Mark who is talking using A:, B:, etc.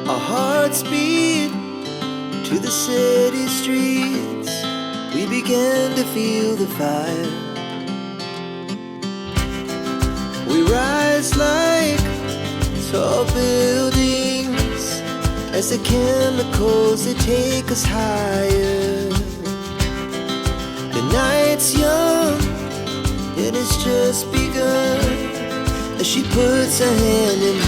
A: Our hearts beat to the city streets. We began to feel the fire. We rise like tall buildings as the chemicals they take us higher. The night's young, it has just begun as she puts her hand in